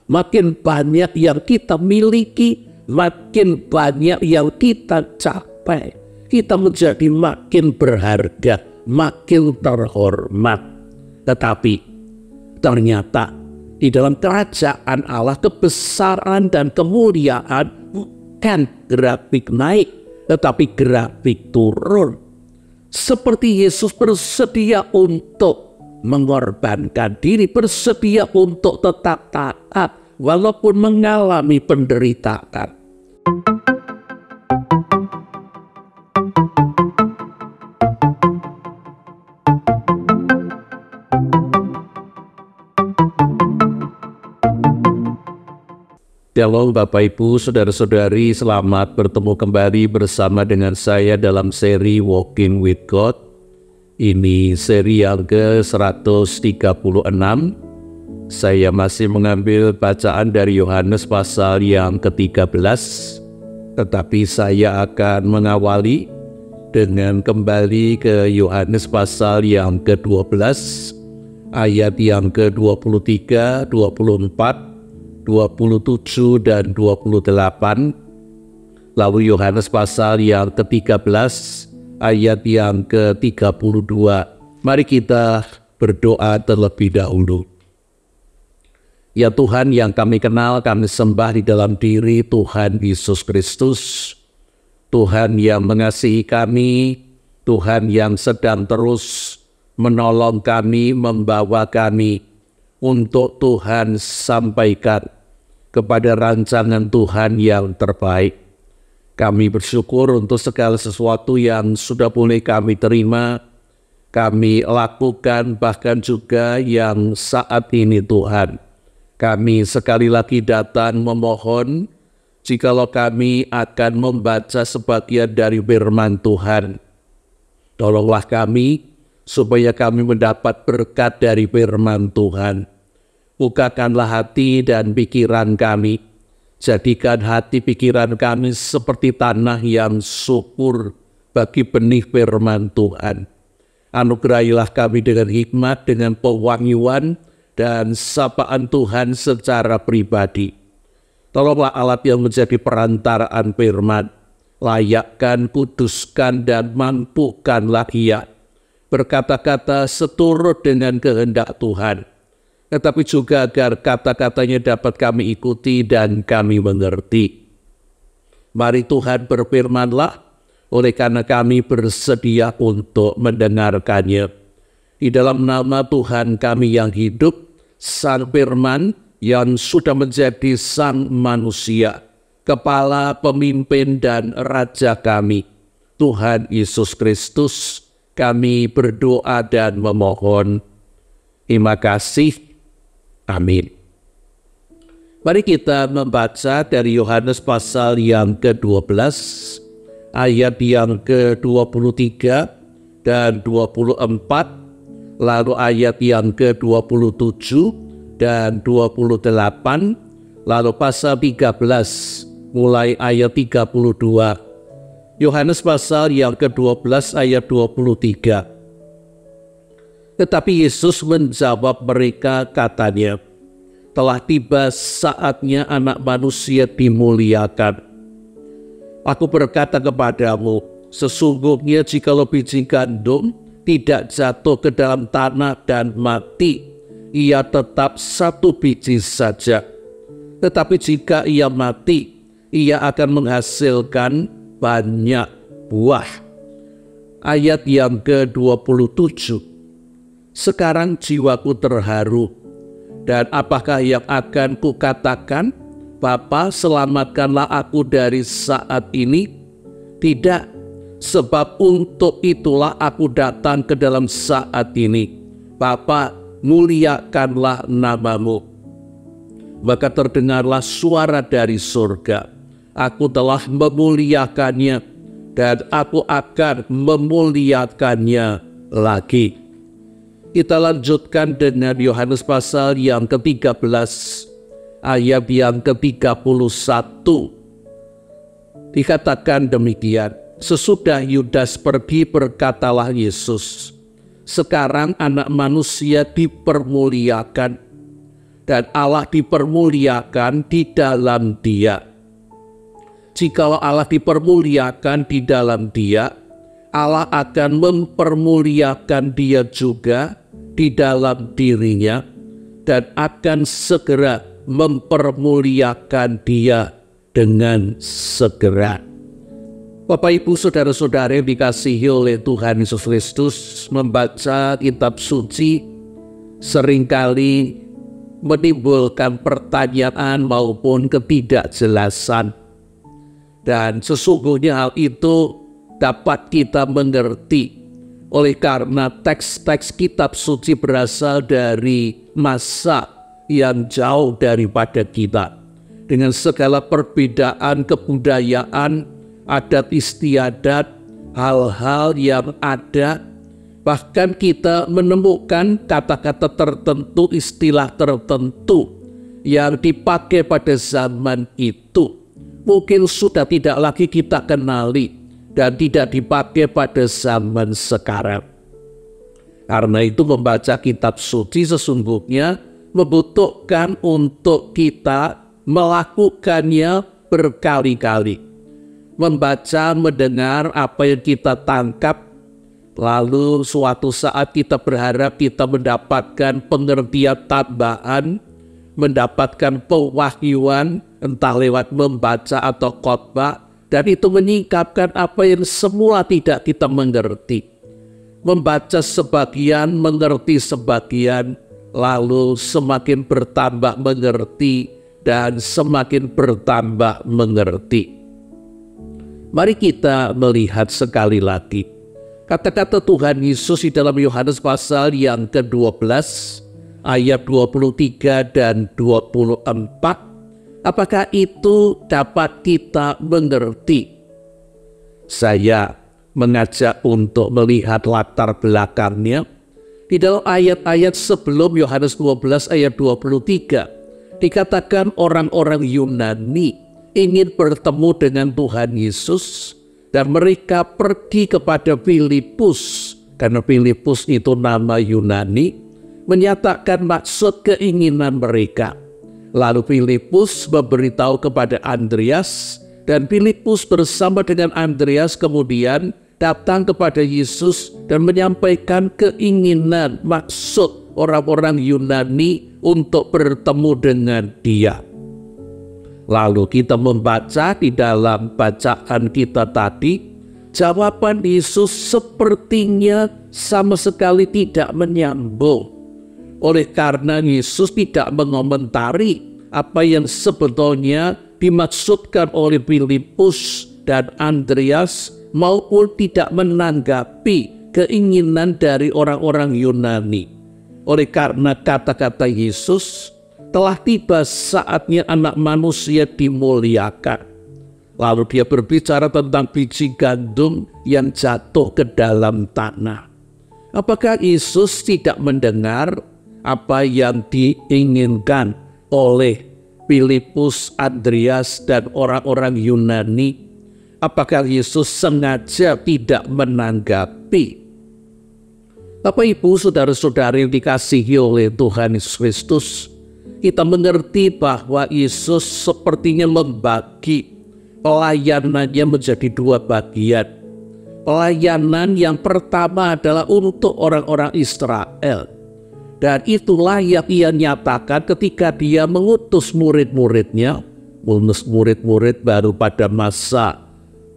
makin banyak yang kita miliki, makin banyak yang kita capai, kita menjadi makin berharga, makin terhormat. Tetapi ternyata di dalam kerajaan Allah, kebesaran dan kemuliaan bukan grafik naik, tetapi grafik turun. Seperti Yesus bersedia untuk mengorbankan diri, bersedia untuk tetap taat walaupun mengalami penderitaan. Shalom Bapak Ibu, Saudara-saudari, selamat bertemu kembali bersama dengan saya dalam seri Walking with God. Ini seri yang ke-136. Saya masih mengambil bacaan dari Yohanes pasal yang ke-13, tetapi saya akan mengawali dengan kembali ke Yohanes pasal yang ke-12, ayat yang ke-23, 24, 27 dan 28, lalu Yohanes pasal yang ke-13 ayat yang ke-32. Mari kita berdoa terlebih dahulu. Ya Tuhan yang kami kenal, kami sembah di dalam diri Tuhan Yesus Kristus, Tuhan yang mengasihi kami, Tuhan yang sedang terus menolong kami, membawa kami untuk Tuhan sampaikan kepada rancangan Tuhan yang terbaik. Kami bersyukur untuk segala sesuatu yang sudah boleh kami terima, kami lakukan, bahkan juga yang saat ini Tuhan. Kami sekali lagi datang memohon, jikalau kami akan membaca sebagian dari firman Tuhan, tolonglah kami supaya kami mendapat berkat dari firman Tuhan. Bukakanlah hati dan pikiran kami, jadikan hati pikiran kami seperti tanah yang subur bagi benih firman Tuhan. Anugerahilah kami dengan hikmat, dengan pewangian dan sapaan Tuhan secara pribadi. Tolonglah alat yang menjadi perantaraan firman, layakkan, kuduskan dan mampukanlah ia berkata-kata seturut dengan kehendak Tuhan, tetapi juga agar kata-katanya dapat kami ikuti dan kami mengerti. Mari Tuhan berfirmanlah, oleh karena kami bersedia untuk mendengarkannya. Di dalam nama Tuhan kami yang hidup, Sang Firman yang sudah menjadi Sang Manusia, Kepala, Pemimpin dan Raja kami, Tuhan Yesus Kristus, kami berdoa dan memohon. Terima kasih. Amin. Mari kita membaca dari Yohanes pasal yang ke-12, ayat yang ke-23 dan 24, lalu ayat yang ke-27 dan 28, lalu pasal 13, mulai ayat 32. Yohanes pasal yang ke-12 ayat 23. Tetapi Yesus menjawab mereka, katanya, telah tiba saatnya Anak Manusia dimuliakan. Aku berkata kepadamu, sesungguhnya jikalau biji gandum tidak jatuh ke dalam tanah dan mati, ia tetap satu biji saja. Tetapi jika ia mati, ia akan menghasilkan banyak buah. Ayat yang ke-27. Sekarang jiwaku terharu, dan apakah yang akan kukatakan? Bapa, selamatkanlah aku dari saat ini. Tidak, sebab untuk itulah aku datang ke dalam saat ini. Bapa, muliakanlah namamu. Maka terdengarlah suara dari surga. Aku telah memuliakannya, dan aku akan memuliakannya lagi. Kita lanjutkan dengan Yohanes pasal yang ke-13, ayat yang ke-31. Dikatakan demikian, sesudah Yudas pergi berkatalah Yesus, sekarang Anak Manusia dipermuliakan, dan Allah dipermuliakan di dalam Dia. Jikalau Allah dipermuliakan di dalam Dia, Allah akan mempermuliakan Dia juga di dalam dirinya dan akan segera mempermuliakan Dia dengan segera. Bapak, Ibu, saudara-saudara yang dikasihi oleh Tuhan Yesus Kristus, membaca kitab suci seringkali menimbulkan pertanyaan maupun ketidakjelasan. Dan sesungguhnya hal itu dapat kita mengerti oleh karena teks-teks kitab suci berasal dari masa yang jauh daripada kita. Dengan segala perbedaan kebudayaan, adat istiadat, hal-hal yang ada, bahkan kita menemukan kata-kata tertentu, istilah tertentu yang dipakai pada zaman itu mungkin sudah tidak lagi kita kenali dan tidak dipakai pada zaman sekarang. Karena itu membaca kitab suci sesungguhnya membutuhkan untuk kita melakukannya berkali-kali. Membaca, mendengar apa yang kita tangkap, lalu suatu saat kita berharap kita mendapatkan pengertian tambahan, mendapatkan pewahyuan, entah lewat membaca atau khotbah, dan itu menyingkapkan apa yang semula tidak kita mengerti. Membaca sebagian, mengerti sebagian, lalu semakin bertambah mengerti dan semakin bertambah mengerti. Mari kita melihat sekali lagi kata-kata Tuhan Yesus di dalam Yohanes pasal yang ke-12 ayat 23 dan 24. Apakah itu dapat kita mengerti? Saya mengajak untuk melihat latar belakangnya. Di dalam ayat-ayat sebelum Yohanes 12 ayat 23 dikatakan orang-orang Yunani ingin bertemu dengan Tuhan Yesus dan mereka pergi kepada Filipus, karena Filipus itu nama Yunani, menyatakan maksud keinginan mereka. Lalu Filipus memberitahu kepada Andreas dan Filipus bersama dengan Andreas kemudian datang kepada Yesus dan menyampaikan keinginan, maksud orang-orang Yunani untuk bertemu dengan Dia. Lalu kita membaca di dalam bacaan kita tadi, jawaban Yesus sepertinya sama sekali tidak menyambung. Oleh karena Yesus tidak mengomentari apa yang sebetulnya dimaksudkan oleh Filipus dan Andreas, maupun tidak menanggapi keinginan dari orang-orang Yunani. Oleh karena kata-kata Yesus, telah tiba saatnya anak manusia dimuliakan. Lalu dia berbicara tentang biji gandum yang jatuh ke dalam tanah. Apakah Yesus tidak mendengar apa yang diinginkan oleh Filipus, Andreas, dan orang-orang Yunani? Apakah Yesus sengaja tidak menanggapi? Bapak, Ibu, saudara-saudara yang dikasihi oleh Tuhan Yesus Kristus, kita mengerti bahwa Yesus sepertinya membagi pelayanannya menjadi dua bagian. Pelayanan yang pertama adalah untuk orang-orang Israel. Dan itulah yang ia nyatakan ketika dia mengutus murid-muridnya. Murid-murid baru pada masa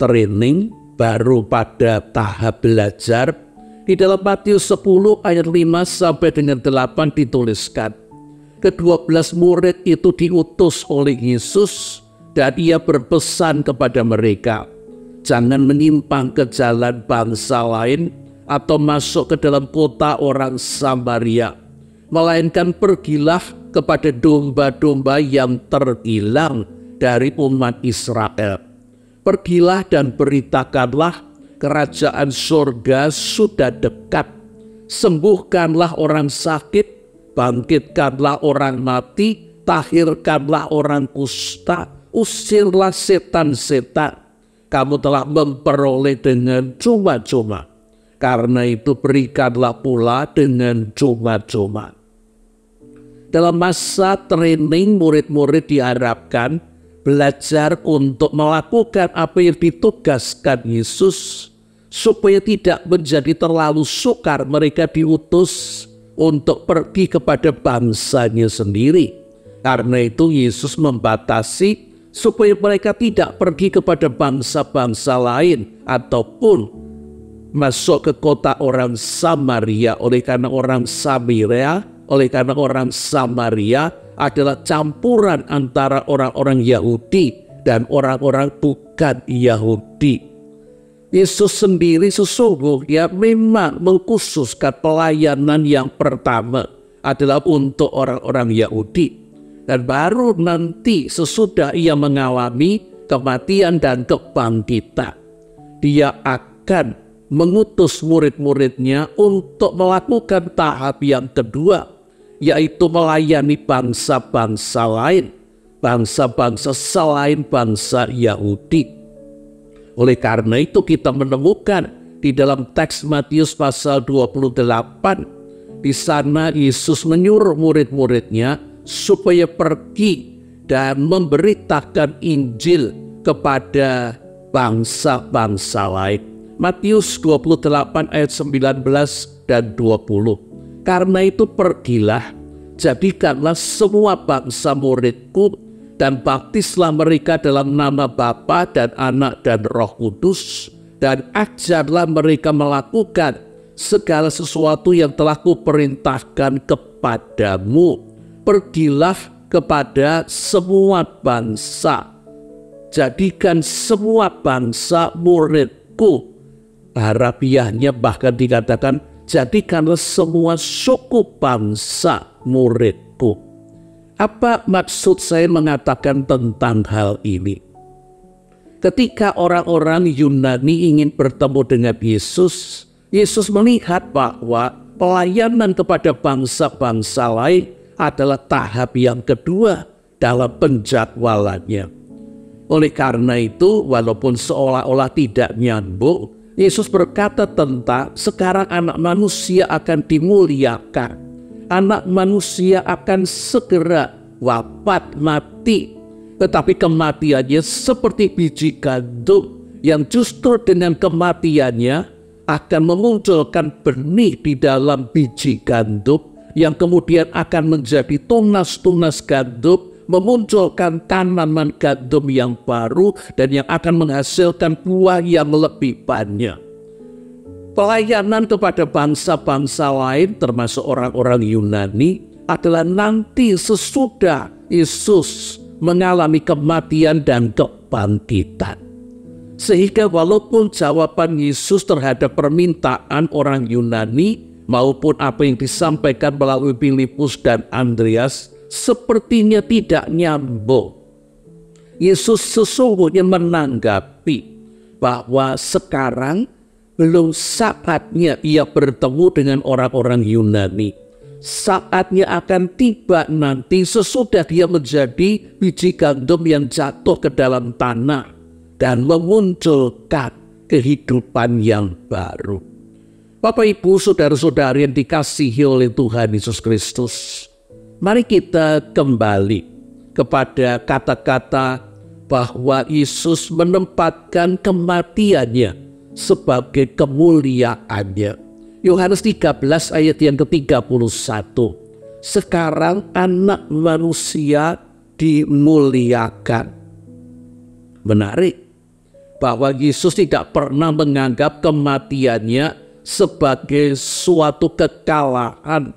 training, baru pada tahap belajar. Di dalam Matius 10 ayat 5 sampai dengan 8 dituliskan, ke-12 murid itu diutus oleh Yesus dan ia berpesan kepada mereka, jangan menyimpang ke jalan bangsa lain atau masuk ke dalam kota orang Samaria, melainkan pergilah kepada domba-domba yang terhilang dari umat Israel. Pergilah dan beritakanlah kerajaan surga sudah dekat. Sembuhkanlah orang sakit, bangkitkanlah orang mati, tahirkanlah orang kusta, usirlah setan-setan. Kamu telah memperoleh dengan cuma-cuma, karena itu berikanlah pula dengan cuma-cuma. Dalam masa training, murid-murid diharapkan belajar untuk melakukan apa yang ditugaskan Yesus, supaya tidak menjadi terlalu sukar. Mereka diutus untuk pergi kepada bangsanya sendiri. Karena itu Yesus membatasi supaya mereka tidak pergi kepada bangsa-bangsa lain ataupun masuk ke kota orang Samaria. Oleh karena orang Samaria adalah campuran antara orang-orang Yahudi dan orang-orang bukan Yahudi. Yesus sendiri sesungguhnya memang mengkhususkan pelayanan yang pertama adalah untuk orang-orang Yahudi. Dan baru nanti sesudah ia mengalami kematian dan kebangkitan, dia akan mengutus murid-muridnya untuk melakukan tahap yang kedua, yaitu melayani bangsa-bangsa lain, bangsa-bangsa selain bangsa Yahudi. Oleh karena itu kita menemukan di dalam teks Matius pasal 28, di sana Yesus menyuruh murid-muridnya supaya pergi dan memberitakan Injil kepada bangsa-bangsa lain. Matius 28 ayat 19 dan 20. Karena itu pergilah, jadikanlah semua bangsa muridku, dan baptislah mereka dalam nama Bapa dan Anak dan Roh Kudus, dan ajarlah mereka melakukan segala sesuatu yang telah kuperintahkan kepadamu. Pergilah kepada semua bangsa, jadikan semua bangsa muridku. Harafiahnya bahkan dikatakan, jadikanlah semua suku bangsa muridku. Apa maksud saya mengatakan tentang hal ini? Ketika orang-orang Yunani ingin bertemu dengan Yesus, Yesus melihat bahwa pelayanan kepada bangsa-bangsa lain adalah tahap yang kedua dalam penjadwalannya. Oleh karena itu, walaupun seolah-olah tidak nyambung, Yesus berkata tentang sekarang anak manusia akan dimuliakan. Anak manusia akan segera wafat, mati. Tetapi kematiannya seperti biji gandum yang justru dengan kematiannya akan memunculkan benih di dalam biji gandum yang kemudian akan menjadi tunas-tunas gandum, memunculkan tanaman gandum yang baru dan yang akan menghasilkan buah yang lebih banyak. Pelayanan kepada bangsa-bangsa lain termasuk orang-orang Yunani adalah nanti sesudah Yesus mengalami kematian dan kebangkitan. Sehingga walaupun jawaban Yesus terhadap permintaan orang Yunani maupun apa yang disampaikan melalui Filipus dan Andreas sepertinya tidak nyambung, Yesus sesungguhnya menanggapi bahwa sekarang belum saatnya ia bertemu dengan orang-orang Yunani. Saatnya akan tiba nanti sesudah dia menjadi biji gandum yang jatuh ke dalam tanah dan memunculkan kehidupan yang baru. Bapak, Ibu, saudara-saudari yang dikasihi oleh Tuhan Yesus Kristus, mari kita kembali kepada kata-kata bahwa Yesus menempatkan kematiannya sebagai kemuliaannya. Yohanes 13 ayat yang ke-31. Sekarang anak manusia dimuliakan. Menarik bahwa Yesus tidak pernah menganggap kematiannya sebagai suatu kekalahan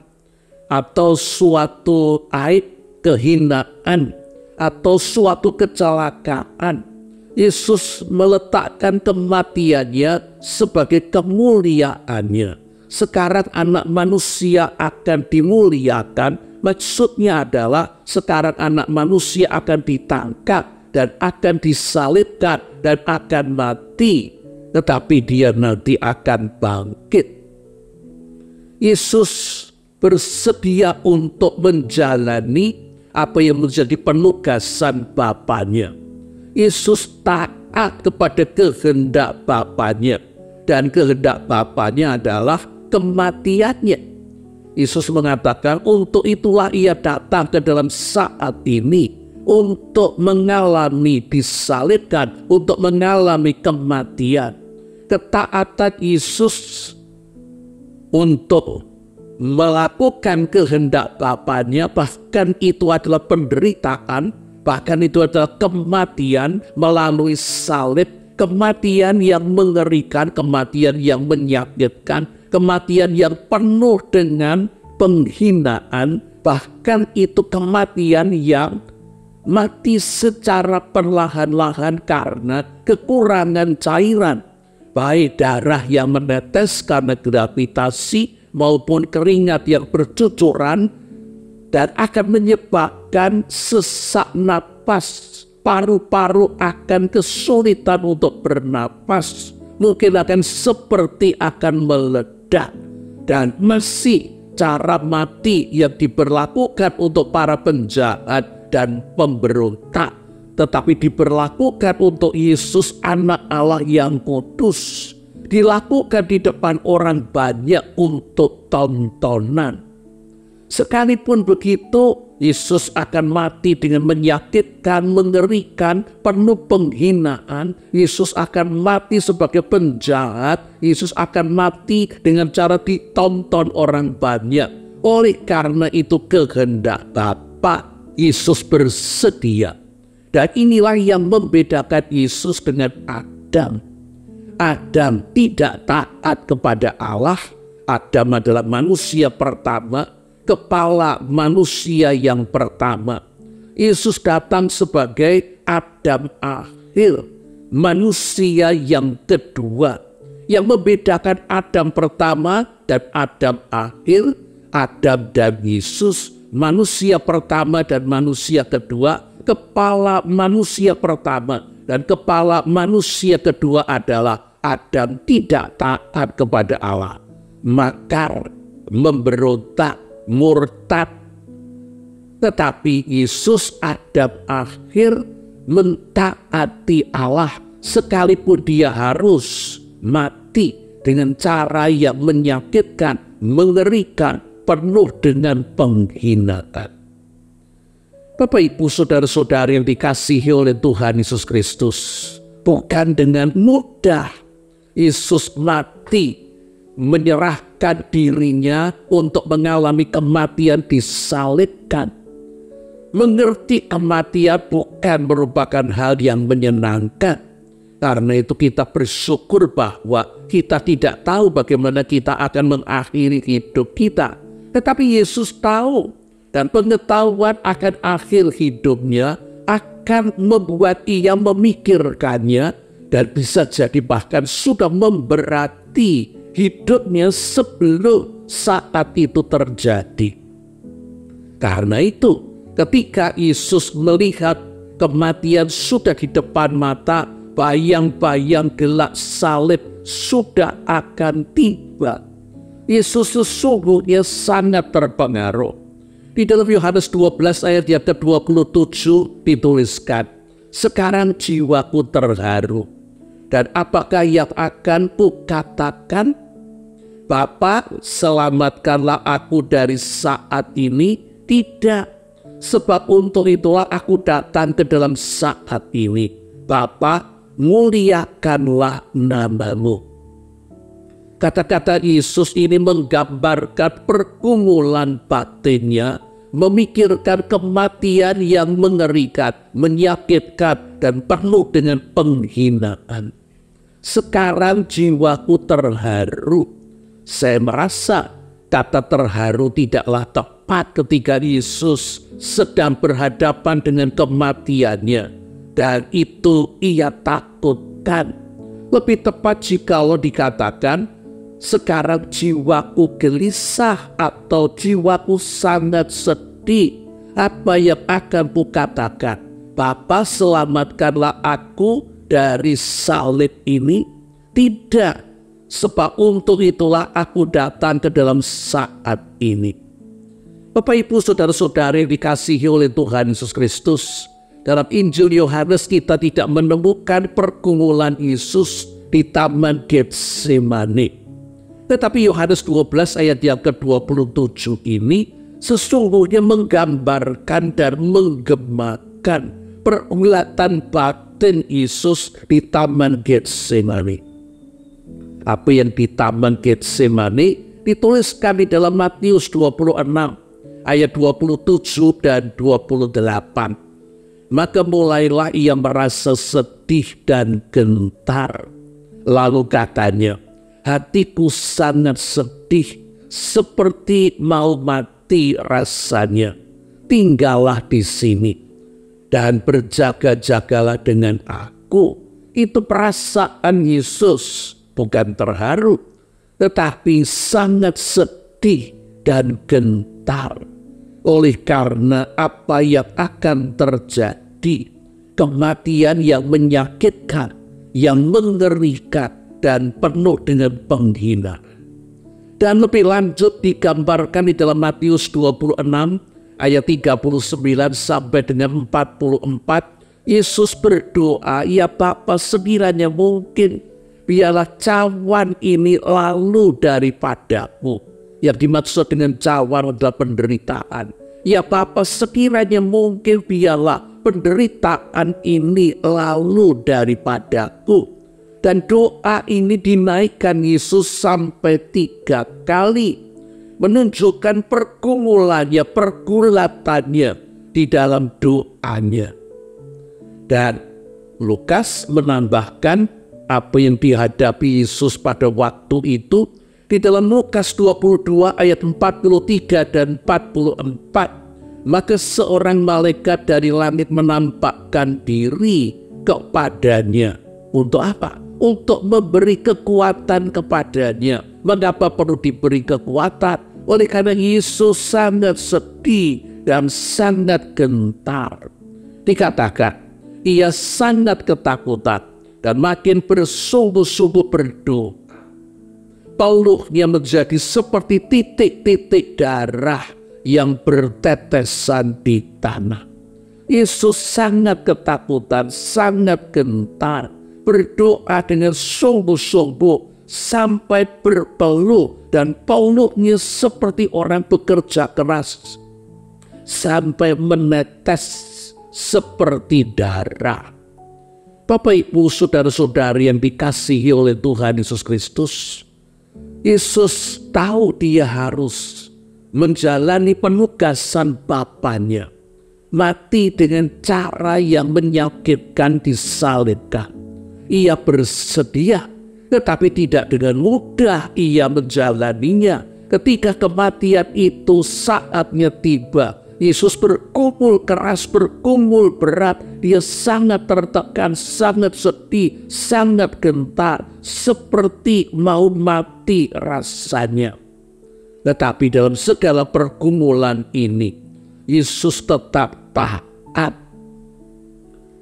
atau suatu aib, kehinaan atau suatu kecelakaan. Yesus meletakkan kematiannya sebagai kemuliaannya. Sekarang anak manusia akan dimuliakan. Maksudnya adalah sekarang anak manusia akan ditangkap dan akan disalibkan dan akan mati. Tetapi dia nanti akan bangkit. Yesus bersedia untuk menjalani apa yang menjadi penugasan Bapanya. Yesus taat kepada kehendak Bapanya. Dan kehendak Bapanya adalah kematiannya. Yesus mengatakan untuk itulah ia datang ke dalam saat ini, untuk mengalami disalibkan, untuk mengalami kematian. Ketaatan Yesus untuk melakukan kehendak Bapanya, bahkan itu adalah penderitaan, bahkan itu adalah kematian melalui salib, kematian yang mengerikan, kematian yang menyakitkan, kematian yang penuh dengan penghinaan, bahkan itu kematian yang mati secara perlahan-lahan karena kekurangan cairan, baik darah yang menetes karena gravitasi maupun keringat yang bercucuran, dan akan menyebabkan sesak napas. Paru-paru akan kesulitan untuk bernapas, mungkin akan seperti akan meledak. Dan masih cara mati yang diberlakukan untuk para penjahat dan pemberontak, tetapi diberlakukan untuk Yesus anak Allah yang kudus, dilakukan di depan orang banyak untuk tontonan. Sekalipun begitu, Yesus akan mati dengan menyakitkan, mengerikan, penuh penghinaan. Yesus akan mati sebagai penjahat. Yesus akan mati dengan cara ditonton orang banyak. Oleh karena itu kehendak Bapa, Yesus bersedia. Dan inilah yang membedakan Yesus dengan Adam. Adam tidak taat kepada Allah. Adam adalah manusia pertama, kepala manusia yang pertama. Yesus datang sebagai Adam akhir, manusia yang kedua. Yang membedakan Adam pertama dan Adam akhir, Adam dan Yesus, manusia pertama dan manusia kedua. Kepala manusia pertama dan kepala manusia kedua adalah Adam tidak taat kepada Allah, makar, memberontak, murtad. Tetapi Yesus Adam akhir mentaati Allah, sekalipun dia harus mati dengan cara yang menyakitkan, mengerikan, penuh dengan penghinaan. Bapak, Ibu, saudara-saudari yang dikasihi oleh Tuhan Yesus Kristus, bukan dengan mudah Yesus mati, menyerahkan dirinya untuk mengalami kematian, disalibkan. Mengerti kematian bukan merupakan hal yang menyenangkan. Karena itu kita bersyukur bahwa kita tidak tahu bagaimana kita akan mengakhiri hidup kita. Tetapi Yesus tahu. Dan pengetahuan akan akhir hidupnya akan membuat ia memikirkannya, dan bisa jadi bahkan sudah memberati hidupnya sebelum saat itu terjadi. Karena itu, ketika Yesus melihat kematian sudah di depan mata, bayang-bayang gelap salib sudah akan tiba, Yesus sesungguhnya sangat terpengaruh. Di dalam Yohanes 12 ayat yang ke-27 dituliskan, sekarang jiwaku terharu, dan apakah yang akan kukatakan? Bapa, selamatkanlah aku dari saat ini. Tidak, sebab untuk itulah aku datang ke dalam saat ini. Bapa, muliakanlah namamu. Kata-kata Yesus ini menggambarkan pergumulan batinnya, memikirkan kematian yang mengerikan, menyakitkan, dan penuh dengan penghinaan. Sekarang jiwaku terharu. Saya merasa kata terharu tidaklah tepat ketika Yesus sedang berhadapan dengan kematiannya, dan itu ia takutkan. Lebih tepat jikalau dikatakan, sekarang jiwaku gelisah atau jiwaku sangat sedih. Apa yang akan kukatakan? Bapa, selamatkanlah aku dari salib ini. Tidak, sebab untuk itulah aku datang ke dalam saat ini. Bapak, Ibu, saudara-saudari yang dikasihi oleh Tuhan Yesus Kristus, dalam Injil Yohanes kita tidak menemukan pergumulan Yesus di Taman Getsemani. Tetapi Yohanes 12 ayat yang ke-27 ini sesungguhnya menggambarkan dan menggemakan pergulatan batin Yesus di Taman Getsemani. Apa yang di Taman Getsemani dituliskan di dalam Matius 26 ayat 27 dan 28. Maka mulailah ia merasa sedih dan gentar. Lalu katanya, hatiku sangat sedih, seperti mau mati rasanya. Tinggallah di sini dan berjaga-jagalah dengan aku. Itu perasaan Yesus, bukan terharu, tetapi sangat sedih dan gentar. Oleh karena apa yang akan terjadi, kematian yang menyakitkan, yang mengerikan, dan penuh dengan penghinaan. Dan lebih lanjut digambarkan di dalam Matius 26 ayat 39 sampai dengan 44. Yesus berdoa, ya Bapa, sekiranya mungkin biarlah cawan ini lalu daripadaku. Yang dimaksud dengan cawan adalah penderitaan. Ya Bapa, sekiranya mungkin biarlah penderitaan ini lalu daripadaku. Dan doa ini dinaikkan Yesus sampai 3 kali. Menunjukkan pergumulannya, pergulatannya di dalam doanya. Dan Lukas menambahkan apa yang dihadapi Yesus pada waktu itu di dalam Lukas 22 ayat 43 dan 44. Maka seorang malaikat dari langit menampakkan diri kepadanya. Untuk apa? Untuk memberi kekuatan kepadanya. Mengapa perlu diberi kekuatan? Oleh karena Yesus sangat sedih dan sangat gentar. Dikatakan, ia sangat ketakutan dan makin bersungguh-sungguh berdoa. Peluknya menjadi seperti titik-titik darah yang bertetesan di tanah. Yesus sangat ketakutan, sangat gentar, berdoa dengan sungguh-sungguh sampai berpeluh, dan peluknya seperti orang bekerja keras sampai menetes seperti darah. Bapak, Ibu, saudara-saudari yang dikasihi oleh Tuhan Yesus Kristus, Yesus tahu dia harus menjalani penugasan Bapanya, mati dengan cara yang menyakitkan, disalibkan. Ia bersedia, tetapi tidak dengan mudah ia menjalaninya. Ketika kematian itu saatnya tiba, Yesus bergumul keras, bergumul berat. Dia sangat tertekan, sangat sedih, sangat gentar, seperti mau mati rasanya. Tetapi dalam segala pergumulan ini, Yesus tetap taat.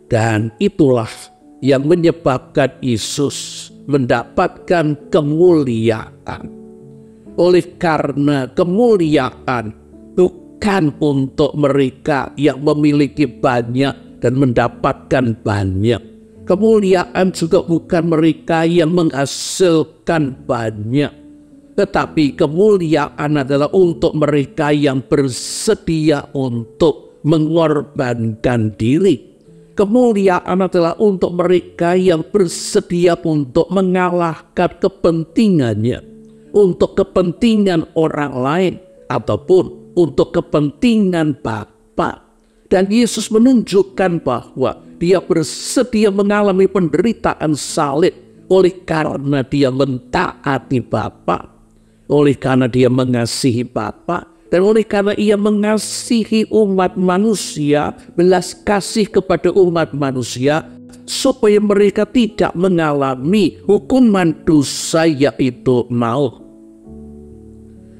Dan itulah yang menyebabkan Yesus mendapatkan kemuliaan. Oleh karena kemuliaan bukan untuk mereka yang memiliki banyak dan mendapatkan banyak. Kemuliaan juga bukan mereka yang menghasilkan banyak. Tetapi kemuliaan adalah untuk mereka yang bersedia untuk mengorbankan diri. Kemuliaan adalah untuk mereka yang bersedia untuk mengalahkan kepentingannya, untuk kepentingan orang lain, ataupun untuk kepentingan Bapa. Dan Yesus menunjukkan bahwa dia bersedia mengalami penderitaan salib oleh karena dia mentaati Bapa, oleh karena dia mengasihi Bapa, dan oleh karena ia mengasihi umat manusia, belas kasih kepada umat manusia, supaya mereka tidak mengalami hukuman dosa, yaitu maut.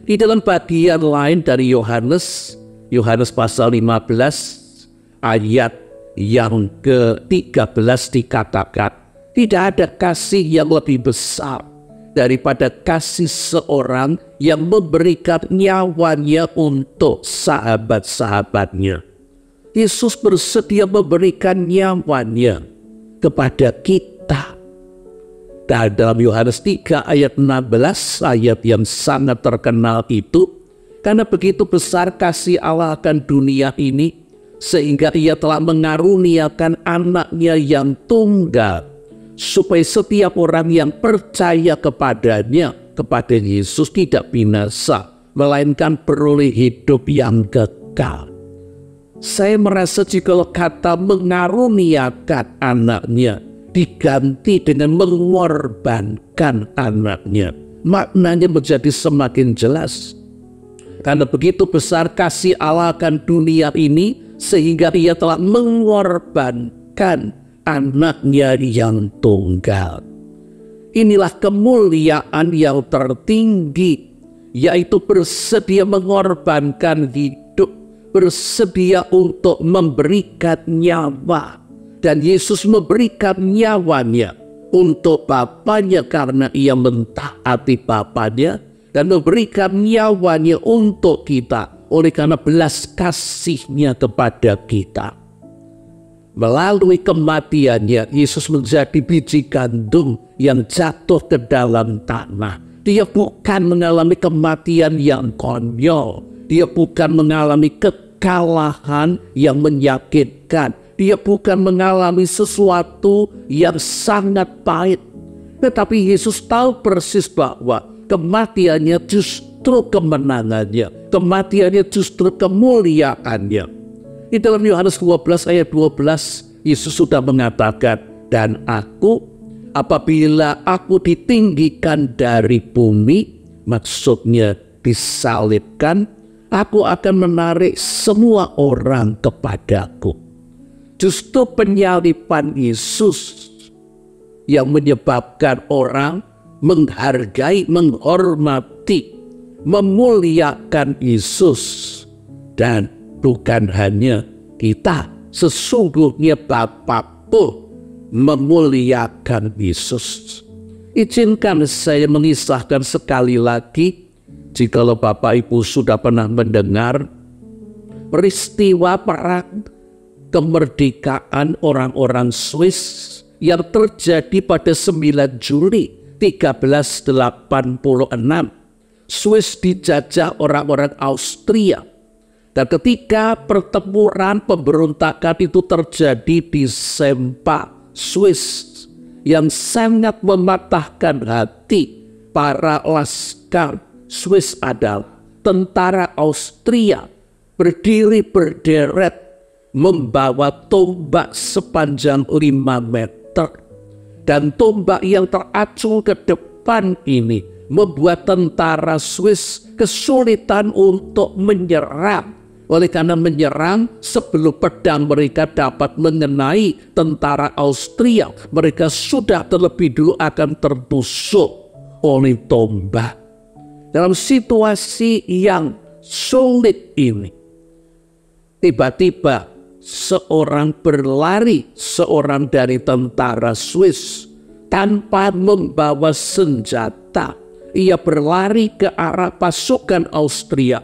Di dalam bagian lain dari Yohanes pasal 15 ayat yang ke-13 dikatakan, tidak ada kasih yang lebih besar daripada kasih seorang yang memberikan nyawanya untuk sahabat-sahabatnya. Yesus bersedia memberikan nyawanya kepada kita. Dan dalam Yohanes 3 ayat 16, ayat yang sangat terkenal itu, karena begitu besar kasih Allah akan dunia ini, sehingga ia telah mengaruniakan anaknya yang tunggal, supaya setiap orang yang percaya kepadanya, kepada Yesus, tidak binasa, melainkan beroleh hidup yang kekal. Saya merasa jika kata mengaruniakan anaknya diganti dengan mengorbankan anaknya, maknanya menjadi semakin jelas. Karena begitu besar kasih Allah akan dunia ini, sehingga ia telah mengorbankan anaknya yang tunggal. Inilah kemuliaan yang tertinggi, yaitu bersedia mengorbankan hidup, bersedia untuk memberikan nyawa. Dan Yesus memberikan nyawanya untuk Bapanya karena ia mentaati Bapanya, dan memberikan nyawanya untuk kita oleh karena belas kasihnya kepada kita. Melalui kematiannya, Yesus menjadi biji gandum yang jatuh ke dalam tanah. Dia bukan mengalami kematian yang konyol. Dia bukan mengalami kekalahan yang menyakitkan. Dia bukan mengalami sesuatu yang sangat pahit. Tetapi Yesus tahu persis bahwa kematiannya justru kemenangannya. Kematiannya justru kemuliaannya. Di dalam Yohanes 12 ayat 12, Yesus sudah mengatakan, dan apabila aku ditinggikan dari bumi, maksudnya disalibkan, aku akan menarik semua orang kepadaku. Justru penyaliban Yesus yang menyebabkan orang menghargai, menghormati, memuliakan Yesus. Dan bukan hanya kita, sesungguhnya Bapa pun memuliakan Yesus. Izinkan saya mengisahkan sekali lagi, jikalau Bapak Ibu sudah pernah mendengar peristiwa perang kemerdekaan orang-orang Swiss yang terjadi pada 9 Juli 1386. Swiss dijajah orang-orang Austria. Dan ketika pertempuran pemberontakan itu terjadi di Sempa, Swiss, yang sangat mematahkan hati para laskar Swiss adalah tentara Austria berdiri berderet membawa tombak sepanjang 5 meter. Dan tombak yang teracung ke depan ini membuat tentara Swiss kesulitan untuk menyerang. Oleh karena menyerang sebelum pedang mereka dapat mengenai tentara Austria, mereka sudah terlebih dulu akan tertusuk oleh tombak. Dalam situasi yang sulit ini, tiba-tiba seorang dari tentara Swiss tanpa membawa senjata. Ia berlari ke arah pasukan Austria,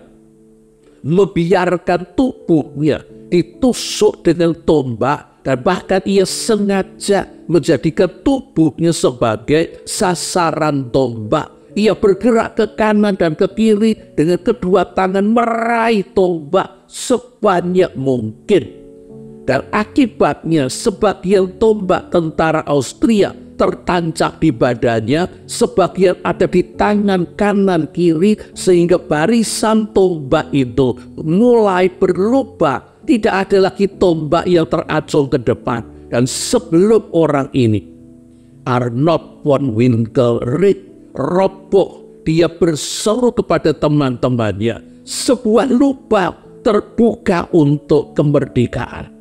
membiarkan tubuhnya ditusuk dengan tombak, dan bahkan ia sengaja menjadikan tubuhnya sebagai sasaran tombak. Ia bergerak ke kanan dan ke kiri dengan kedua tangan meraih tombak sebanyak mungkin. Dan akibatnya sebagian tombak tentara Austria tertancap di badannya, sebagian ada di tangan kanan kiri, sehingga barisan tombak itu mulai berlubang. Tidak ada lagi tombak yang teracung ke depan. Dan sebelum orang ini, Arnold von Winkelried, roboh, dia berseru kepada teman-temannya, sebuah lubang terbuka untuk kemerdekaan.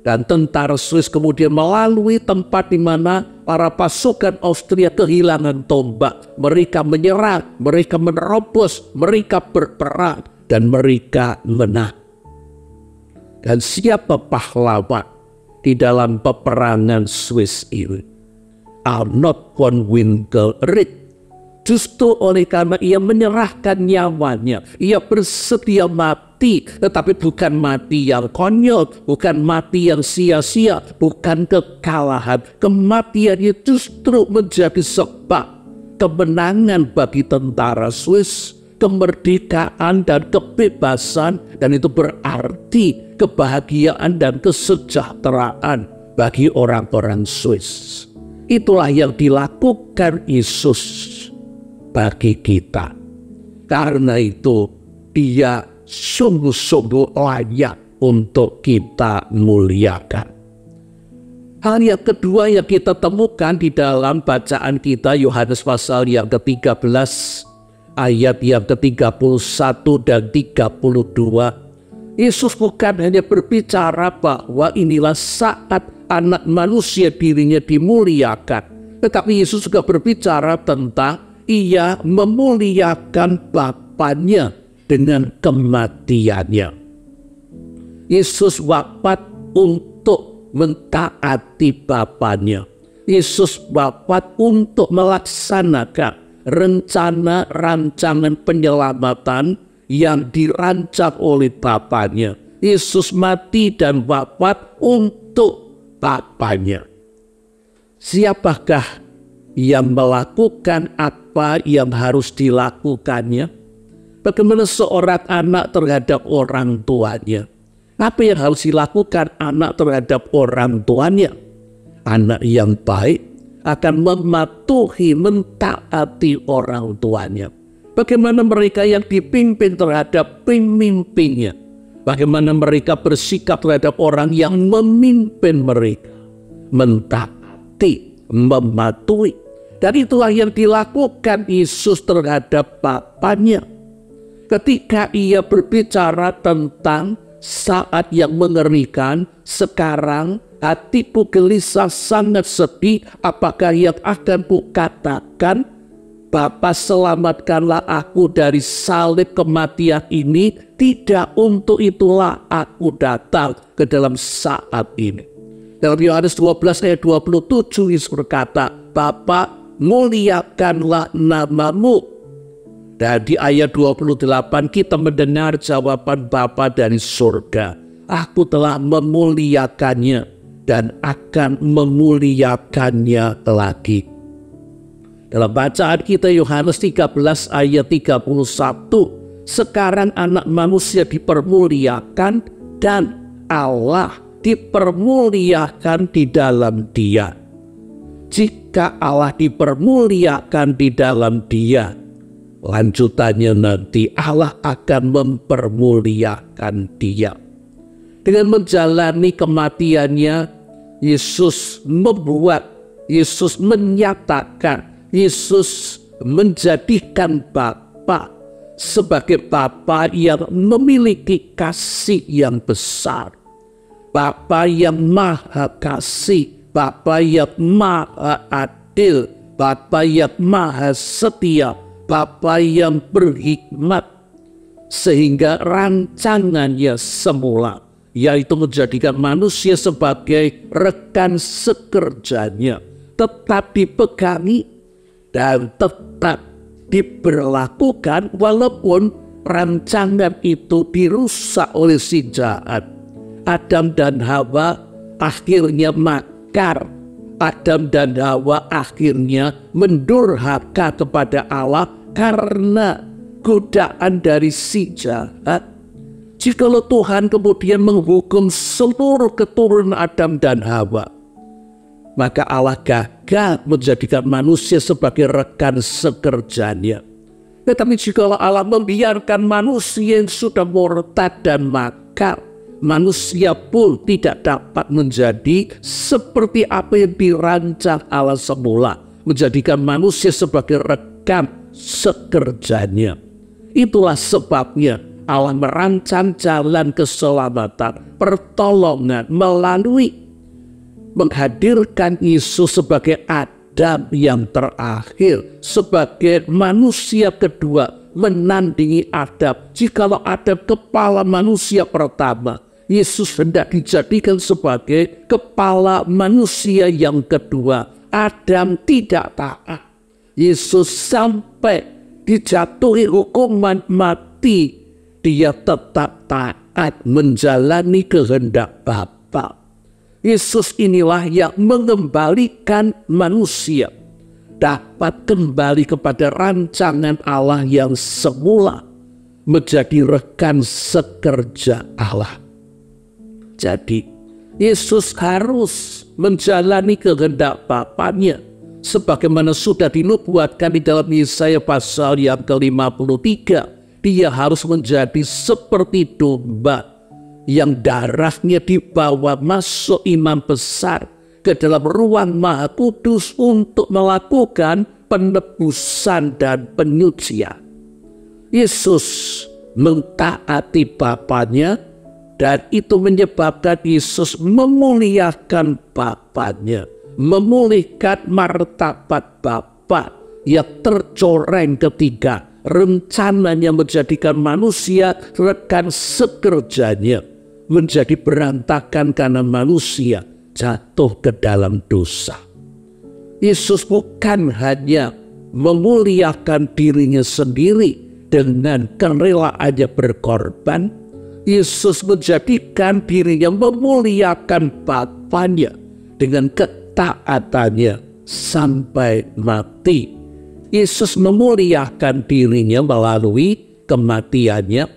Dan tentara Swiss kemudian melalui tempat di mana para pasukan Austria kehilangan tombak. Mereka menyerang, mereka menerobos, mereka berperang, dan mereka menang. Dan siapa pahlawan di dalam peperangan Swiss ini? Arnold von Winkelried. Justru oleh karena ia menyerahkan nyawanya, ia bersedia mati mati, tetapi bukan mati yang konyol, bukan mati yang sia-sia, bukan kekalahan. Kematiannya justru menjadi sebab kemenangan bagi tentara Swiss, kemerdekaan dan kebebasan, dan itu berarti kebahagiaan dan kesejahteraan bagi orang-orang Swiss. Itulah yang dilakukan Yesus bagi kita. Karena itu dia sungguh-sungguh layak untuk kita muliakan. Hal yang kedua yang kita temukan di dalam bacaan kita Yohanes pasal yang ke-13 ayat yang ke-31 dan 32. Yesus bukan hanya berbicara bahwa inilah saat anak manusia dirinya dimuliakan, tetapi Yesus juga berbicara tentang ia memuliakan Bapanya dengan kematiannya. Yesus wafat untuk mentaati Bapanya. Yesus wafat untuk melaksanakan rencana rancangan penyelamatan yang dirancang oleh Bapanya. Yesus mati dan wafat untuk Bapanya. Siapakah yang melakukan apa yang harus dilakukannya? Bagaimana seorang anak terhadap orang tuanya? Apa yang harus dilakukan anak terhadap orang tuanya? Anak yang baik akan mematuhi, mentaati orang tuanya. Bagaimana mereka yang dipimpin terhadap pemimpinnya? Bagaimana mereka bersikap terhadap orang yang memimpin mereka? Mentaati, mematuhi. Dan itulah yang dilakukan Yesus terhadap Bapanya. Ketika ia berbicara tentang saat yang mengerikan, sekarang hatiku gelisah, sangat sedih, apakah yang akan kukatakan? Bapa, selamatkanlah aku dari salib kematian ini. Tidak untuk itulah aku datang ke dalam saat ini. Dalam Yohanes 12 ayat 27 Yesus berkata, Bapa, muliakanlah namamu. Dan di ayat 28 kita mendengar jawaban Bapa dari surga. Aku telah memuliakannya dan akan memuliakannya lagi. Dalam bacaan kita Yohanes 13 ayat 31. Sekarang anak manusia dipermuliakan dan Allah dipermuliakan di dalam dia. Jika Allah dipermuliakan di dalam dia, lanjutannya nanti Allah akan mempermuliakan dia. Dengan menjalani kematiannya, Yesus membuat, Yesus menyatakan, Yesus menjadikan Bapa sebagai Bapa yang memiliki kasih yang besar. Bapa yang maha kasih, Bapa yang maha adil, Bapa yang maha setia, Bapa yang berhikmat, sehingga rancangannya semula, yaitu menjadikan manusia sebagai rekan sekerjanya, tetap dipegangi dan tetap diberlakukan walaupun rancangan itu dirusak oleh si jahat. Adam dan Hawa akhirnya makar. Adam dan Hawa akhirnya mendurhaka kepada Allah karena godaan dari si jahat. Jikalau Tuhan kemudian menghukum seluruh keturunan Adam dan Hawa, maka Allah gagal menjadikan manusia sebagai rekan sekerjanya. Tetapi jikalau Allah membiarkan manusia yang sudah murtad dan makar, manusia pun tidak dapat menjadi seperti apa yang dirancang Allah semula, menjadikan manusia sebagai rekan sekerjanya. Itulah sebabnya Allah merancang jalan keselamatan, pertolongan melalui menghadirkan Yesus sebagai Adam yang terakhir, sebagai manusia kedua menandingi Adam. Jikalau Adam kepala manusia pertama, Yesus hendak dijadikan sebagai kepala manusia yang kedua. Adam tidak taat. Yesus sampai dijatuhi hukuman mati dia tetap taat menjalani kehendak Bapa. Yesus inilah yang mengembalikan manusia dapat kembali kepada rancangan Allah yang semula, menjadi rekan sekerja Allah. Jadi Yesus harus menjalani kehendak Bapanya sebagaimana sudah dinubuatkan di dalam Yesaya pasal yang ke-53. Dia harus menjadi seperti domba yang darahnya dibawa masuk imam besar ke dalam ruang Maha Kudus untuk melakukan penebusan dan penyucian. Yesus mentaati Bapanya, dan itu menyebabkan Yesus memuliakan Bapanya, memulihkan martabat Bapa yang tercoreng ketika rencananya menjadikan manusia rekan sekerjanya menjadi berantakan karena manusia jatuh ke dalam dosa. Yesus bukan hanya memuliakan dirinya sendiri dengan kerelaannya berkorban, Yesus menjadikan dirinya memuliakan Bapanya dengan ketaatannya sampai mati. Yesus memuliakan dirinya melalui kematiannya.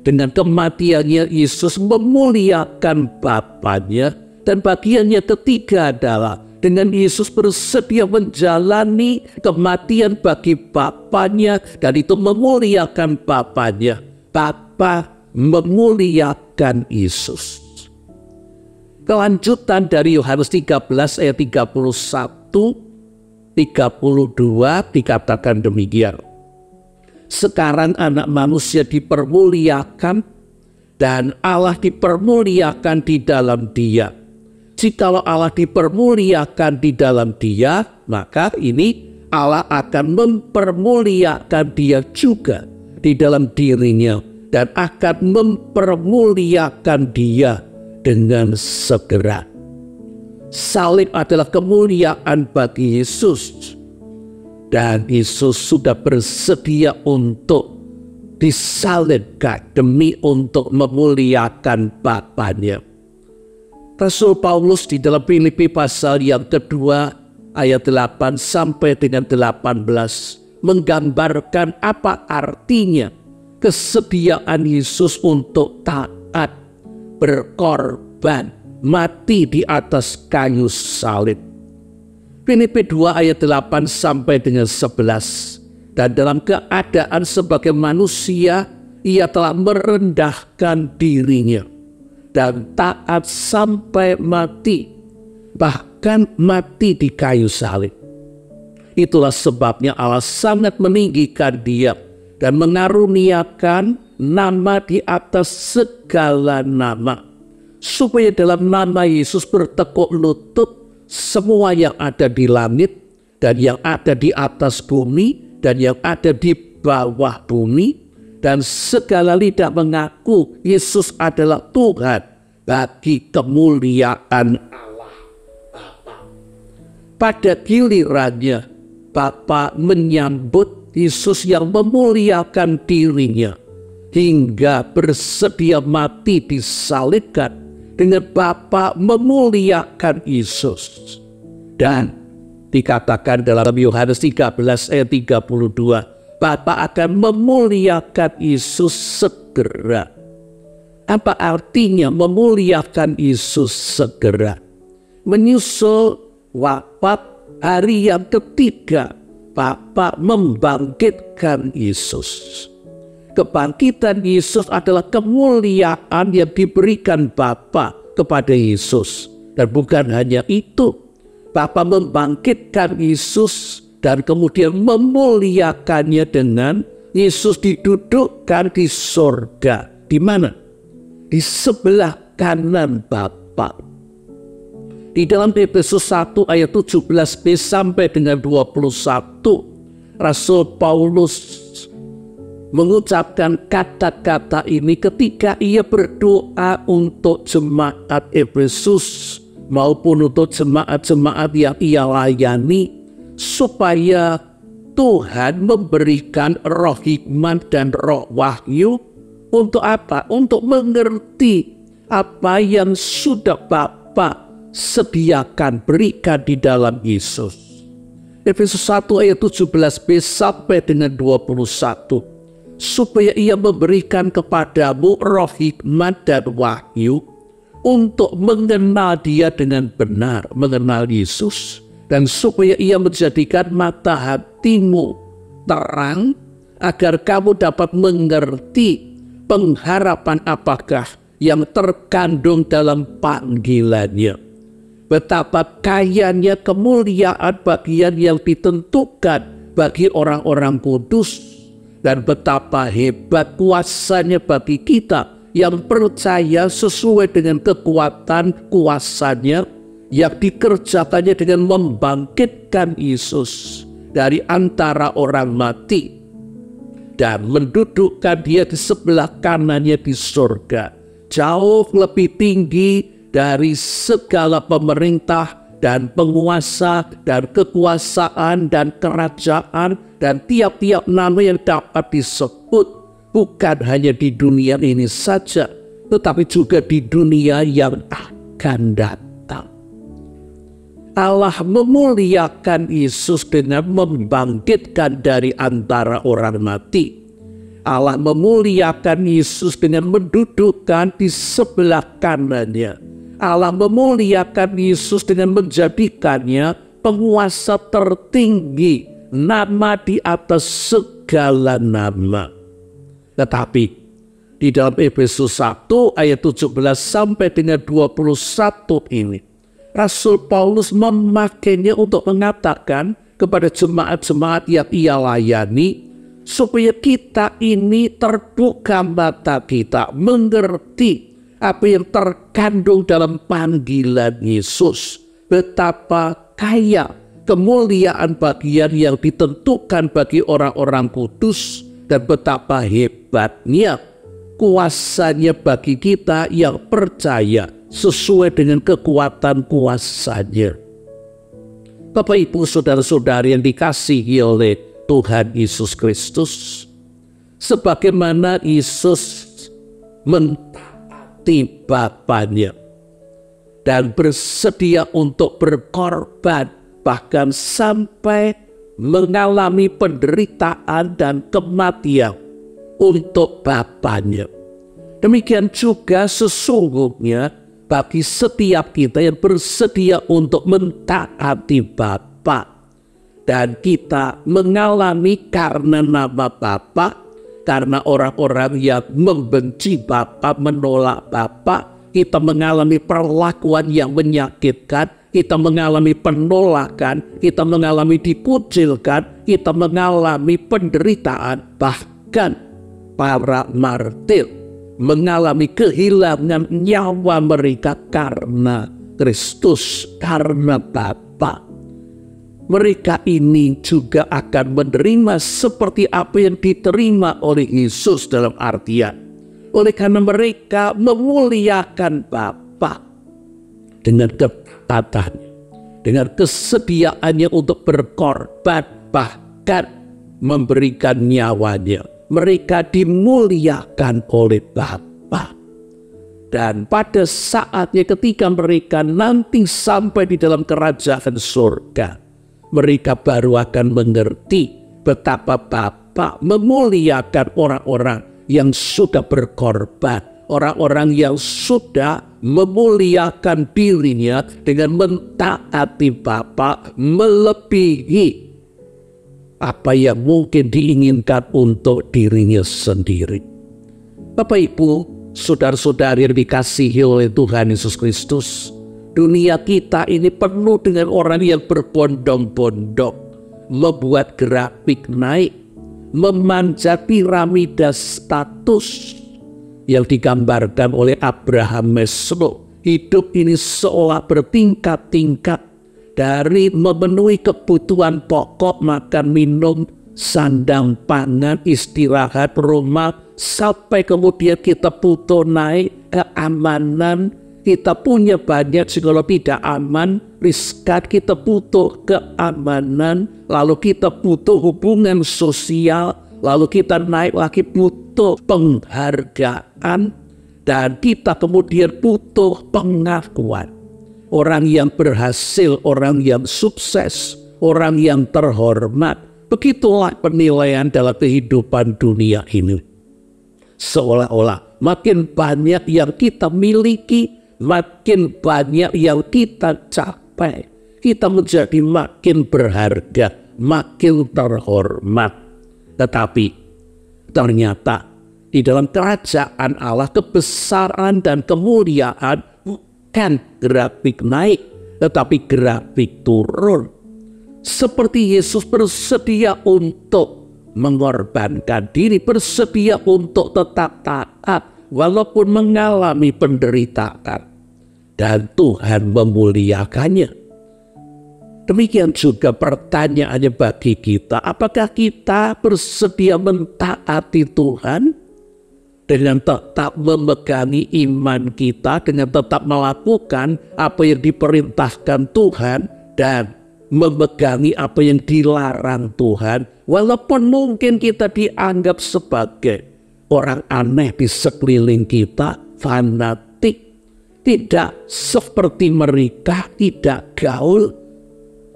Dengan kematiannya Yesus memuliakan Bapanya. Dan bagian yang ketiga adalah dengan Yesus bersedia menjalani kematian bagi Bapanya, dan itu memuliakan Bapanya. Bapa memuliakan Yesus. Kelanjutan dari Yohanes 13 ayat 31-32 dikatakan demikian. Sekarang anak manusia dipermuliakan dan Allah dipermuliakan di dalam dia. Jikalau Allah dipermuliakan di dalam dia, maka ini Allah akan mempermuliakan dia juga di dalam dirinya dan akan mempermuliakan dia dengan segera. Salib adalah kemuliaan bagi Yesus, dan Yesus sudah bersedia untuk disalibkan demi untuk memuliakan Bapanya. Rasul Paulus di dalam Filipi pasal yang kedua ayat 8 sampai dengan 18 menggambarkan apa artinya kesediaan Yesus untuk taat, berkorban, mati di atas kayu salib. Filipi 2 ayat 8 sampai dengan 11. Dan dalam keadaan sebagai manusia, ia telah merendahkan dirinya dan taat sampai mati, bahkan mati di kayu salib. Itulah sebabnya Allah sangat meninggikan dia dan mengaruniakan nama di atas segala nama, supaya dalam nama Yesus bertekuk lutut semua yang ada di langit dan yang ada di atas bumi dan yang ada di bawah bumi, dan segala lidah mengaku Yesus adalah Tuhan bagi kemuliaan Allah Bapa. Pada gilirannya Bapa menyambut Yesus yang memuliakan dirinya hingga bersedia mati disalibkan, dengan Bapa memuliakan Yesus. Dan dikatakan dalam Yohanes 13 ayat 32, Bapa akan memuliakan Yesus segera. Apa artinya memuliakan Yesus segera? Menyusul wafat hari yang ketiga, Bapa membangkitkan Yesus. Kebangkitan Yesus adalah kemuliaan yang diberikan Bapa kepada Yesus. Dan bukan hanya itu, Bapa membangkitkan Yesus dan kemudian memuliakannya dengan Yesus didudukkan di sorga. Di mana? Di sebelah kanan Bapa. Di dalam Efesus 1 ayat 17b sampai dengan 21, Rasul Paulus mengucapkan kata-kata ini ketika ia berdoa untuk jemaat Efesus maupun untuk jemaat-jemaat yang ia layani, supaya Tuhan memberikan roh hikmat dan roh wahyu Untuk apa? Untuk mengerti apa yang sudah Bapa sediakan, berikan di dalam Yesus. Efesus 1 ayat 17b sampai dengan 21. Supaya ia memberikan kepadamu roh hikmat dan wahyu untuk mengenal dia dengan benar, mengenal Yesus. Dan supaya ia menjadikan mata hatimu terang, agar kamu dapat mengerti pengharapan apakah yang terkandung dalam panggilannya. Betapa kayanya kemuliaan bagian yang ditentukan bagi orang-orang kudus. Dan betapa hebat kuasanya bagi kita yang percaya sesuai dengan kekuatan kuasanya yang dikerjakannya dengan membangkitkan Yesus dari antara orang mati dan mendudukkan dia di sebelah kanannya di surga, jauh lebih tinggi dari segala pemerintah dan penguasa dan kekuasaan dan kerajaan dan tiap-tiap nama yang dapat disebut, bukan hanya di dunia ini saja, tetapi juga di dunia yang akan datang. Allah memuliakan Yesus dengan membangkitkan dari antara orang mati. Allah memuliakan Yesus dengan mendudukkan di sebelah kanannya. Allah memuliakan Yesus dengan menjadikannya penguasa tertinggi, nama di atas segala nama. Tetapi di dalam Efesus 1 ayat 17 sampai dengan 21 ini, Rasul Paulus memakainya untuk mengatakan kepada jemaat-jemaat yang ia layani, supaya kita ini terbuka mata kita, mengerti apa yang terkandung dalam panggilan Yesus. Betapa kaya kemuliaan bagian yang ditentukan bagi orang-orang kudus, dan betapa hebatnya kuasanya bagi kita yang percaya sesuai dengan kekuatan kuasanya. Bapak, Ibu, saudara-saudari yang dikasihi oleh Tuhan Yesus Kristus, sebagaimana Yesus mentaati Bapanya dan bersedia untuk berkorban, bahkan sampai mengalami penderitaan dan kematian untuk Bapanya. Demikian juga sesungguhnya bagi setiap kita yang bersedia untuk mentaati Bapa, dan kita mengalami karena nama Bapa, karena orang-orang yang membenci Bapa, menolak Bapa, kita mengalami perlakuan yang menyakitkan, kita mengalami penolakan, kita mengalami dikucilkan, kita mengalami penderitaan, bahkan para martir mengalami kehilangan nyawa mereka karena Kristus, karena Bapa. Mereka ini juga akan menerima seperti apa yang diterima oleh Yesus, dalam artian oleh karena mereka memuliakan Bapa dengan ketatannya, dengan kesediaannya untuk berkorban, bahkan memberikan nyawanya. Mereka dimuliakan oleh Bapa. Dan pada saatnya ketika mereka nanti sampai di dalam kerajaan surga, mereka baru akan mengerti betapa Bapa memuliakan orang-orang yang sudah berkorban, orang-orang yang sudah memuliakan dirinya dengan mentaati Bapa melebihi apa yang mungkin diinginkan untuk dirinya sendiri. Bapak, Ibu, saudara-saudari yang dikasihi oleh Tuhan Yesus Kristus, dunia kita ini penuh dengan orang yang berbondong-bondong, membuat grafik naik, memanjat piramida status yang digambarkan oleh Abraham Maslow. Hidup ini seolah bertingkat-tingkat, dari memenuhi kebutuhan pokok, makan, minum, sandang, pangan, istirahat, rumah, sampai kemudian kita butuh naik keamanan. Kita punya banyak, kalau tidak aman, riskan, kita butuh keamanan, lalu kita butuh hubungan sosial, lalu kita naik lagi butuh penghargaan, dan kita kemudian butuh pengakuan. Orang yang berhasil, orang yang sukses, orang yang terhormat, begitulah penilaian dalam kehidupan dunia ini. Seolah-olah makin banyak yang kita miliki, makin banyak yang kita capai, kita menjadi makin berharga, makin terhormat. Tetapi ternyata di dalam kerajaan Allah, kebesaran dan kemuliaan bukan grafik naik, tetapi grafik turun. Seperti Yesus bersedia untuk mengorbankan diri, bersedia untuk tetap taat walaupun mengalami penderitaan, dan Tuhan memuliakannya. Demikian juga pertanyaannya bagi kita, apakah kita bersedia mentaati Tuhan dengan tetap memegangi iman kita, dengan tetap melakukan apa yang diperintahkan Tuhan dan memegangi apa yang dilarang Tuhan, walaupun mungkin kita dianggap sebagai orang aneh di sekeliling kita, fanatik, tidak seperti mereka, tidak gaul.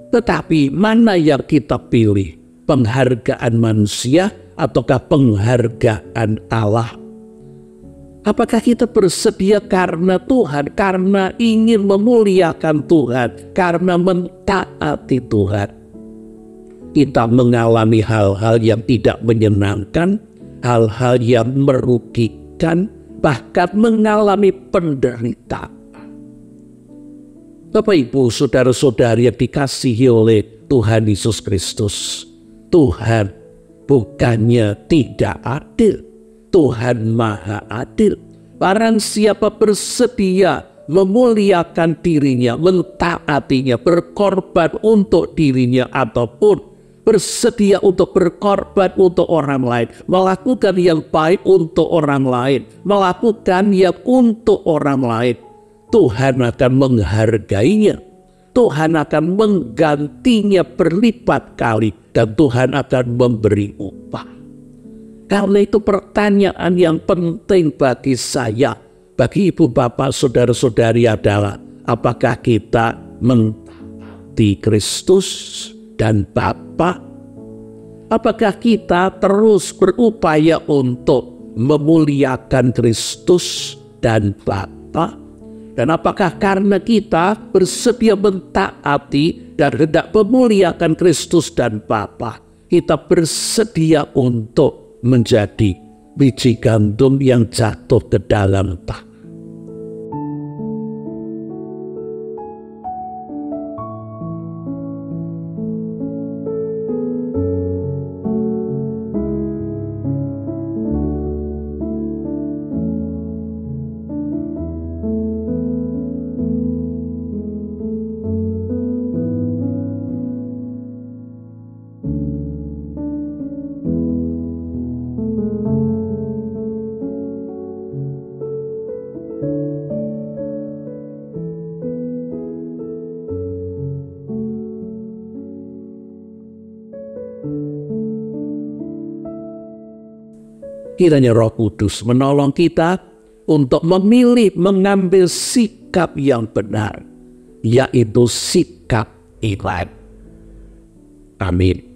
Tetapi mana yang kita pilih? Penghargaan manusia ataukah penghargaan Allah? Apakah kita bersedia karena Tuhan, karena ingin memuliakan Tuhan, karena mentaati Tuhan? Kita mengalami hal-hal yang tidak menyenangkan, hal-hal yang merugikan, bahkan mengalami penderitaan. Bapak Ibu, saudara-saudari yang dikasihi oleh Tuhan Yesus Kristus, Tuhan bukannya tidak adil, Tuhan Maha Adil. Barang siapa bersedia memuliakan dirinya, mentaatinya, berkorban untuk dirinya, ataupun bersedia untuk berkorban untuk orang lain, melakukan yang baik untuk orang lain, melakukan yang untuk orang lain, Tuhan akan menghargainya. Tuhan akan menggantinya berlipat kali, dan Tuhan akan memberi upah. Karena itu pertanyaan yang penting bagi saya, bagi ibu bapak saudara-saudari adalah, apakah kita mentaati Kristus dan Bapa? Apakah kita terus berupaya untuk memuliakan Kristus dan Bapa? Dan apakah karena kita bersedia mentaati dan hendak memuliakan Kristus dan Bapa, kita bersedia untuk menjadi biji gandum yang jatuh ke dalam tanah? Kiranya Roh Kudus menolong kita untuk memilih mengambil sikap yang benar, yaitu sikap iman. Amin.